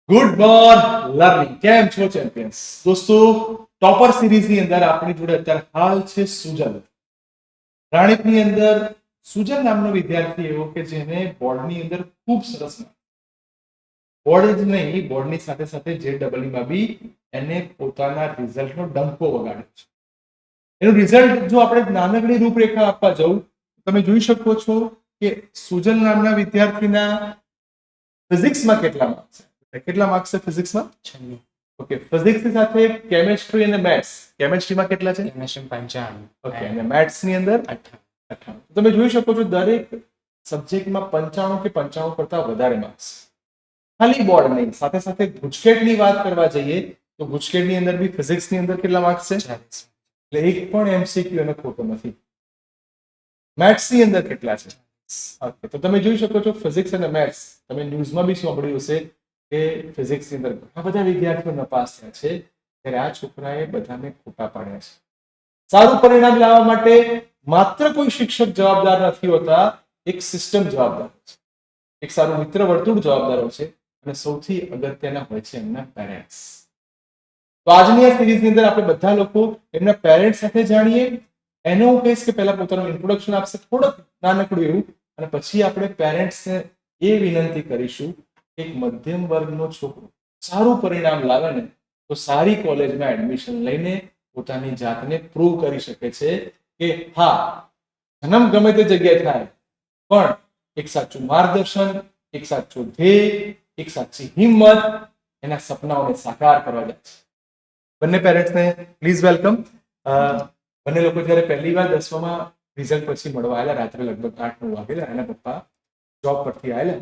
Good morning learning કેમ છો champions દોસ્તો ટોપર સિરીઝ ની અંદર આપણી જોડે અત્યારે હાલ છે સુજલ રાણીપની અંદર સુજલ નામનો વિદ્યાર્થી એવો કે જેને બોર્ડની અંદર ખૂબ સરસ બોર્ડ જ નહીં બોર્ડની સાથે સાથે JEE માં બી એને પોતાના રિઝલ્ટનો ડંકો વગાડ્યો છે. એનું રિઝલ્ટ જો આપણે નાનકડી રૂપરેખા આપવા જવું તમે જોઈ શકો છો કે સુજલ નામના વિદ્યાર્થીના ફિઝિક્સમાં કેટલા માર્ક્સ છે? કેટલા માર્ક્સ છે ફિઝિક્સમાં? 96. ઓકે, ફિઝિક્સની સાથે કેમેસ્ટ્રી અને મેથ્સ. કેમેસ્ટ્રીમાં કેટલા છે? કેમેસ્ટ્રી 95. ઓકે, અને મેથ્સ ની અંદર 58. તમે જોઈ શકો છો દરેક સબ્જેક્ટમાં 95 કે 55 કરતા વધારે માર્ક્સ. ખાલી બોર્ડ નહીં, સાથે સાથે ગુજકેટની વાત કરવા જઈએ તો ગુજકેટની અંદર બી ફિઝિક્સની અંદર કેટલા માર્ક્સ છે? 40. એટલે એક પણ એમસીક્યુ એને ખોટો નથી. મેથ્સ ની અંદર કેટલા છે? ઓકે, તો તમે જોઈ શકો છો ફિઝિક્સ અને મેથ્સ તમે ન્યૂઝમાં બી સાંભળ્યું હશે કે ફિઝિક્સ ની અંદર ઘણા બધા વિદ્યાર્થીઓ નપાસ થયા છે, ત્યારે આ છોકરાએ બધાને ખોટા પાડ્યા છે. સારું પરિણામ લાવવા માટે માત્ર કોઈ શિક્ષક જવાબદાર નથી હોતા, એક સિસ્ટમ જવાબદાર છે, એક સારું મિત્ર વર્તુળ જવાબદાર હોય છે, અને સૌથી અગત્યના હોય છે એમના પેરેન્ટ્સ. તો આજની આ સિરીઝની અંદર આપણે બધા લોકો એમના પેરેન્ટ્સ સાથે જાણીએ. એને હું કહીશ કે પહેલા પોતાનું ઇન્ટ્રોડક્શન આપશે થોડુંક નાનકડું એવું, અને પછી આપણે પેરેન્ટ્સને એ વિનંતી કરીશું કે એક મધ્યમ વર્ગનો છોકરો સારું પરિણામ લાવે ને તો સારી કોલેજમાં એડમિશન લઈને પોતાની જાતને પ્રૂવ કરી શકે છે કે હા, જન્મ ગમે તે જગ્યાએ થાય પણ એક સાચું માર્ગદર્શન, એક સાચું ધ્યેય, એક સાચી હિંમત એના સપનાઓને સાકાર કરવા જાય છે. બંને પેરેન્ટ્સને પ્લીઝ વેલકમ. બંને લોકો જ્યારે પહેલી વાર 10માં રિઝલ્ટ પછી મળવા આવેલા, રાત્રે લગભગ 8-9 વાગેલા, એના પપ્પા જોબ પરથી આવેલા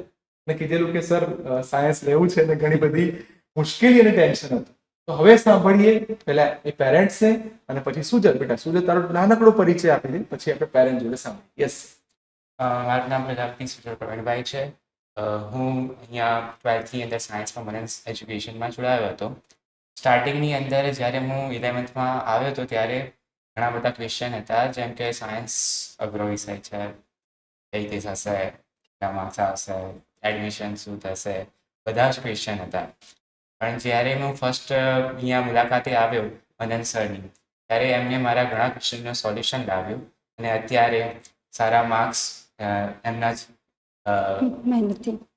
અને કીધેલું કે સર સાયન્સ લેવું છે અને ઘણી બધી મુશ્કેલી અને ટેન્શન હતું. તો હવે સાંભળીએ પહેલા એ પેરેન્ટ્સને અને પછી સુજલ. બેટા સુજલ, તારો નાનકડો પરિચય આપી દે, પછી આપણે પેરેન્ટ જોડે સાંભળીએ. યસ. મારું નામ પ્રજાપતિ સુજલ પ્રવીણભાઈ છે. હું અહીંયા 12th ની અંદર સાયન્સમાં મને એજ્યુકેશનમાં જોડાયો હતો. સ્ટાર્ટિંગની અંદર જ્યારે હું 11thમાં આવ્યો હતો ત્યારે ઘણા બધા ક્વેશ્ચન હતા, જેમ કે સાયન્સ અઘરો વિષય છે, કઈ રીતે થશે, કેટલા માર્ક્સ આવશે, એડમિશન શું થશે, બધા જ ક્વેશ્ચન હતા. પણ જ્યારે હું ફર્સ્ટ અહીંયા મુલાકાતે આવ્યો મનન સરની, ત્યારે એમને મારા ઘણા ક્વેશ્ચનનું સોલ્યુશન લાવ્યું અને અત્યારે સારા માર્ક્સ એમના જ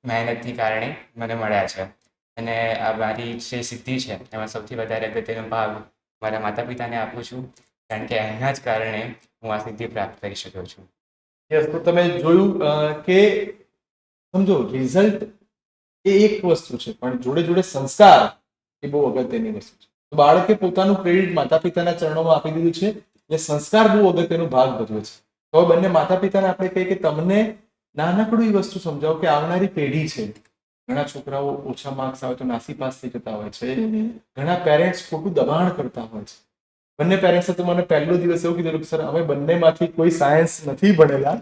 મહેનતથી કારણે મને મળ્યા છે. અને આ મારી જે સિદ્ધિ છે એમાં સૌથી વધારે અગત્યનો ભાગ મારા માતા પિતાને આપું છું, કારણ કે એમના જ કારણે હું આ સિદ્ધિ પ્રાપ્ત કરી શક્યો છું. યસ, તો તમે જોયું કે સમજો રિઝલ્ટ એ એક વસ્તુ છે, પણ જોડે જોડે સંસ્કાર એ બહુ અગત્યની વસ્તુ છે. તો બાળકે પોતાનું ક્રેડિટ માતા પિતાના ચરણોમાં આપી દીધું છે, એટલે સંસ્કાર બહુ અગત્યનો ભાગ ભજવે છે. તો બંને માતા પિતાને આપણે કહીએ કે તમને નાનકડું એ વસ્તુ સમજાવો કે આવનારી પેઢી છે, ઘણા છોકરાઓ ઓછા માર્ક્સ આવે તો નાસીપાસ થઈ જતા હોય છે, ઘણા પેરેન્ટ્સ ખોટું દબાણ કરતા હોય છે. બંને પેરેન્ટ્સે તો મને પહેલો દિવસ એવું કીધેલું કે સર અમે બંનેમાંથી કોઈ સાયન્સ નથી ભણેલા,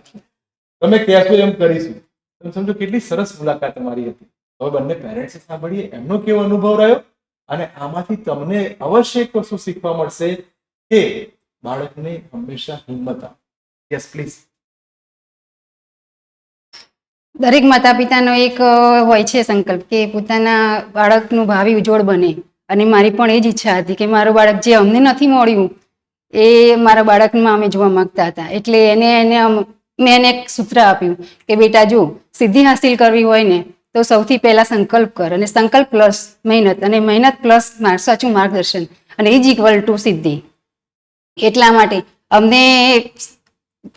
તમે કહેશો એમ કરીશું. તમે સમજો કેટલી સરસ મુલાકાત તમારી હતી. હવે બંને પેરેન્ટ્સે સાંભળીએ એમનો કેવો અનુભવ રહ્યો, અને આમાંથી તમને અવશ્ય એક વસ્તુ શીખવા મળશે કે બાળકને હંમેશા હિંમત આપો. Yes please. દરેક માતા પિતાનો એક હોય છે સંકલ્પ કે પોતાના બાળકનું ભાવિ ઉજ્જવળ બને, અને મારી પણ એ જ ઈચ્છા હતી કે મારું બાળક જે અમને નથી મળ્યું એ મારા બાળકમાં અમે જોવા માંગતા હતા. એટલે મેં એને એક સૂત્ર આપ્યું કે બેટા જો સિદ્ધિ હાસિલ કરવી હોય ને તો સૌથી પહેલા સંકલ્પ કર, અને સંકલ્પ પ્લસ મહેનત, અને મહેનત પ્લસ સાચું માર્ગદર્શન, અને એ જ ઇક્વલ ટુ સિદ્ધિ. એટલા માટે અમને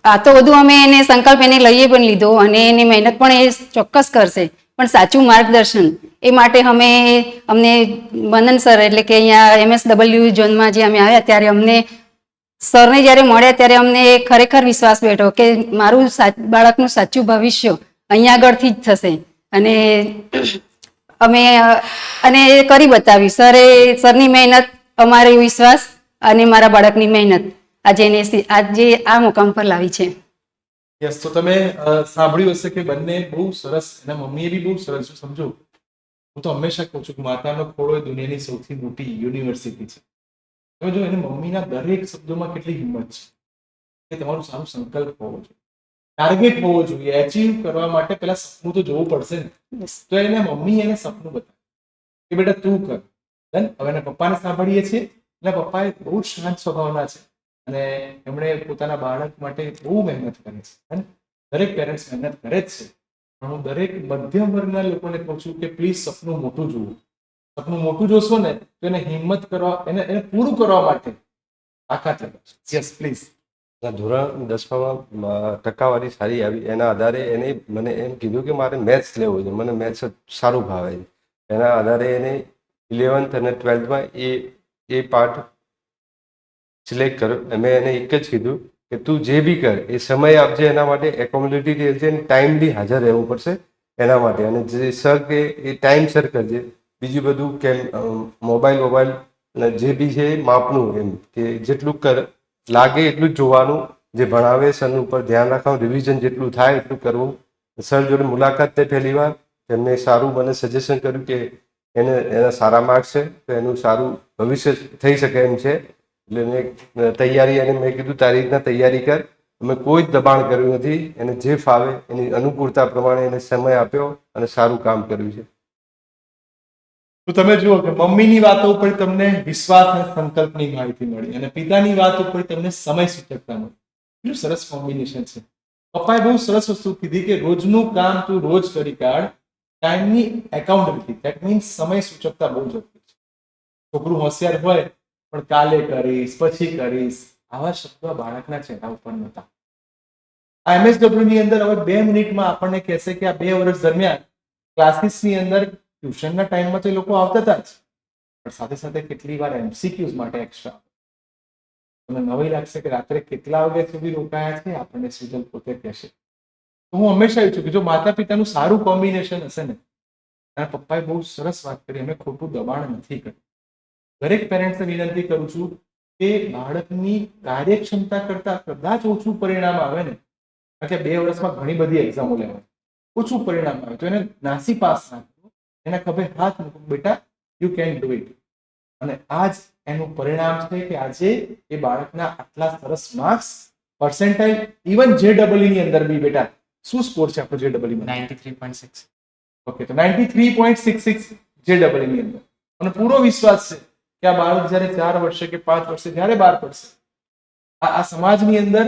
આ તો બધું અમે એને સંકલ્પ એને લઈએ પણ લીધો, અને એની મહેનત પણ એ ચોક્કસ કરશે, પણ સાચું માર્ગદર્શન એ માટે અમને મનન સર એટલે કે અહીંયા MSW ઝોનમાં જે અમે આવ્યા ત્યારે અમને સરને જ્યારે મળ્યા ત્યારે અમને ખરેખર વિશ્વાસ બેઠો કે મારું બાળકનું સાચું ભવિષ્ય અહીંયા આગળથી જ થશે. અને અમે કરી બતાવ્યું. સરની મહેનત, અમારો વિશ્વાસ અને મારા બાળકની મહેનત આજે આ મુકામ પર લાવી છે. યસ, તો તમે સાંભળ્યું હશે કે બંને બહુ સરસ, એના મમ્મીએ બી બહુ સરસ. સમજો, હું તો હંમેશા કહું છું કે માતાનો ખોળો એ દુનિયાની સૌથી મોટી યુનિવર્સિટી છે. તમે જો એને મમ્મીના દરેક શબ્દોમાં કેટલી હિંમત છે કે તમારું સારું સંકલ્પ હોવો જોઈએ, ટાર્ગેટ હોવો જોઈએ. એચીવ કરવા માટે પહેલા સપનું તો જોવું પડશે ને. તો એને મમ્મી એને સપનું બતાવ્યું. કે બેટા તું કર. Done? હવે એના પપ્પાને સાંભળીએ છીએ. એના પપ્પાએ બહુ શાંત સ્વભાવના છે અને એમણે પોતાના બાળક માટે બહુ મહેનત કરી છે. Done? દરેક પેરેન્ટ્સ મહેનત કરે જ છે, પણ હું દરેક મધ્યમ વર્ગના લોકોને કહું છું કે પ્લીઝ સપનું મોટું જુઓ. સપનું મોટું જોશો ને તો એને હિંમત કરવા, એને પૂરું કરવા માટે તાકાત લગાવશો. Yes please. ધોરણ 10માં ટકાવારી સારી આવી, એના આધારે એને મને એમ કીધું કે મારે મેથ્સ લેવું છે, મને મેથ્સ સારું ભાવે છે. એના આધારે એને 11th અને 12thમાં એ પાર્ટ સિલેક્ટ કર્યો. મેં એને એક જ કીધું કે તું જે બી કર એ સમય આપજે, એના માટે એકોમોડેટી રહેજે અને ટાઈમલી હાજર રહેવું પડશે એના માટે. અને જે સર કે એ ટાઈમસર કરજે. બીજું બધું કેમ મોબાઈલ અને જે બી છે એ માપનું, એમ કે જેટલું લાગે એટલું જ જોવાનું, જે ભણાવે સર ઉપર ધ્યાન રાખવાનું, રિવિઝન જેટલું થાય એટલું કરવું. સર જોડે મુલાકાત થઈ પહેલી વાર, એમને સારું મને સજેશન કર્યું કે એના સારા માર્ક્સ છે તો એનું સારું ભવિષ્ય થઈ શકે એમ છે. એટલે મેં તૈયારી, અને મેં કીધું તારી રીતના તૈયારી કર. અમે કોઈ જ દબાણ કર્યું નથી, એને જે ફાવે એની અનુકૂળતા પ્રમાણે એને સમય આપ્યો અને સારું કામ કર્યું છે. તો તમે જુઓ કે મમ્મીની વાતો ઉપર તમને વિશ્વાસ અને સંકલ્પની માહિતી મળી અને પિતાની વાત ઉપર તમને સમય સૂચકતા મળી. કેટલું સરસ કોમ્બિનેશન છે. પપ્પાએ બહુ સરસ વસ્તુ કીધી કે રોજનું કામ તું રોજ કરી કાઢ. ટાઈમની એકાઉન્ટેબિલિટી, ધેટ મીન્સ સમય સૂચકતા બહુ જરૂરી છે. છોકરું હોશિયાર હોય પણ કાલે કરીશ, પછી કરીશ, આવા શબ્દો બાળકના ચહેરા ઉપર નહોતા. આ MSW ની અંદર હવે 2 મિનિટમાં આપણને કહેશે કે આ 2 વર્ષ દરમિયાન ક્લાસીસની અંદર ટ્યુશનના ટાઈમમાં તો એ લોકો આવતા હતા જ, પણ સાથે સાથે કેટલી વાર MCQs માટે એક્સ્ટ્રા. તમને નવાઈ લાગશે કે રાત્રે કેટલા વાગ્યા સુધી રોકાયા છે, આપણને સિજલ પોતે કહેશે. તો હું હંમેશા એવું છું કે જો માતા પિતાનું સારું કોમ્બિનેશન હશે ને, અને પપ્પાએ બહુ સરસ વાત કરી, અમે ખોટું દબાણ નથી કર્યું. દરેક પેરેન્ટ્સને વિનંતી કરું છું કે બાળકની કાર્યક્ષમતા કરતા કદાચ ઓછું પરિણામ આવે ને, કારણ કે 2 વર્ષમાં ઘણી બધી એક્ઝામો લેવાય, ઓછું પરિણામ આવે તો એને નાસી પાસ ના કરો, એના ખભે હાથ મૂકો, બેટા યુ કેન ડુ ઇટ. અને આ જ એનું પરિણામ છે કે આજે એ બાળકના આટલા સરસ માર્ક્સ, પર્સેન્ટાઇલ, ઇવન JEE ની અંદર બી બેટા શું સ્કોર છે આપણો JEE માં? 93.6. ઓકે, તો 93.66 JEE ની અંદર. અને પૂરો વિશ્વાસ છે કે આ બાળક જ્યારે 4 વર્ષે કે 5 વર્ષે જ્યારે બહાર પડશે, આ સમાજની અંદર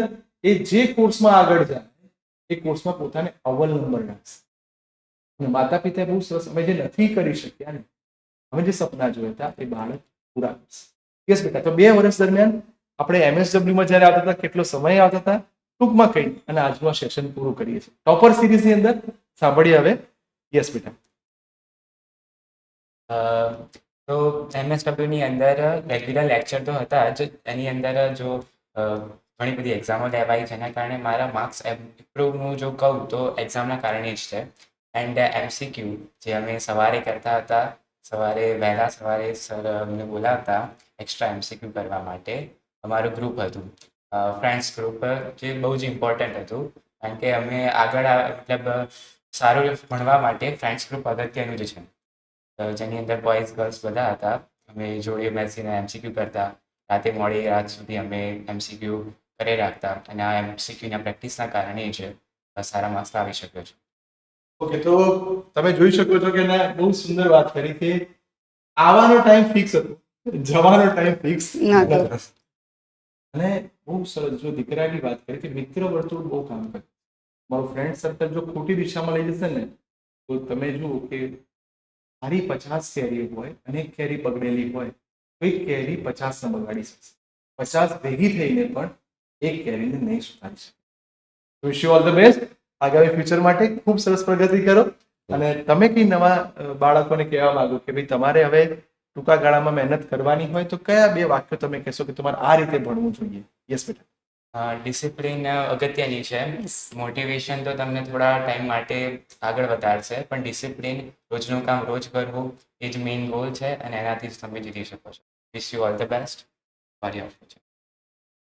એ જે કોર્સમાં આગળ જાય એ કોર્સમાં પોતાને અવ્વલ નંબર લાગશે. અને માતા પિતાએ બહુ સરસ, અમે જે નથી કરી શક્યા ને, અમે જે સપના જોયા હતા એ બાળક પૂરા કરશે. યસ બેટા. તો 2 વર્ષ દરમિયાન આપણે MSW માં જ્યારે આવતા હતા કેટલો સમય આવતા હતા, ટૂંકમાં કહી અને આજનું આ સેશન પૂરું કરીએ છીએ. ટોપર સિરીઝની અંદર સાંભળીએ હવે. યસ બેટા. તો MSW ની અંદર રેગ્યુલર લેક્ચર તો હતા જ, એની અંદર જો ઘણી બધી એક્ઝામો લેવાય, જેના કારણે મારા માર્ક્સ ઇમ્પ્રૂવ હું જો કહું તો એક્ઝામના કારણે જ છે. એન્ડ MCQ જે અમે સવારે કરતા હતા, વહેલા સવારે સર અમને બોલાવતા એક્સ્ટ્રા MCQ કરવા માટે. અમારું ગ્રુપ હતું, ફ્રેન્ડ્સ ગ્રુપ, જે બહુ જ ઇમ્પોર્ટન્ટ હતું, કારણ કે અમે આગળ મતલબ સારું ભણવા માટે ફ્રેન્ડ્સ ગ્રુપ અગત્યનું જ છે. જેની અંદર બોયઝ ગર્લ્સ બધા હતા. અમે જોડે બેસીને MCQ કરતા, રાતે મોડી રાત સુધી અમે MCQ કરી રાખતા, અને આ MCQના પ્રેક્ટિસના કારણે જ સારા માર્ક્સ લાવી શક્યો છું. ઓકે, તો તમે જોઈ શકો છો કે ના બહુ સુંદર વાત કરી કે આવવાનો ટાઈમ ફિક્સ હતો, જવાનો ટાઈમ ફિક્સ નહોતો. નહોતો. અને બહુ સરસ જો દીકરાની વાત કરી કે મિત્ર વર્તુળ બહુ કામ કરે. મારું ફ્રેન્ડ સર્કલ જો ખોટી દિશામાં લઈ જશે ને તો તમે જુઓ કે સારી 50 કેરી હોય અને એક કેરી બગડેલી હોય તો એક કેરી 50 બગાડી શકશે. 50 ભેગી થઈને પણ એક કેરીને નહીં સુધારી શકે. Wish you all the best આગામી ફ્યુચર માટે. ખૂબ સરસ પ્રગતિ કરો. અને તમે કઈ નવા બાળકોને કહેવા માંગો કે ભાઈ તમારે હવે ટૂંકા ગાળામાં મહેનત કરવાની હોય તો કયા 2 વાક્યો તમે કહેશો કે તમારે આ રીતે ભણવું જોઈએ? યસ બેટા. ડિસિપ્લિન અગત્યની છે. મોટિવેશન તો તમને થોડા ટાઈમ માટે આગળ વધારશે, પણ ડિસિપ્લિન, રોજનું કામ રોજ કરવું, એ જ મેઇન ગોલ છે, અને એનાથી જ તમે જીતી શકો છો. Wish you all the best for your future.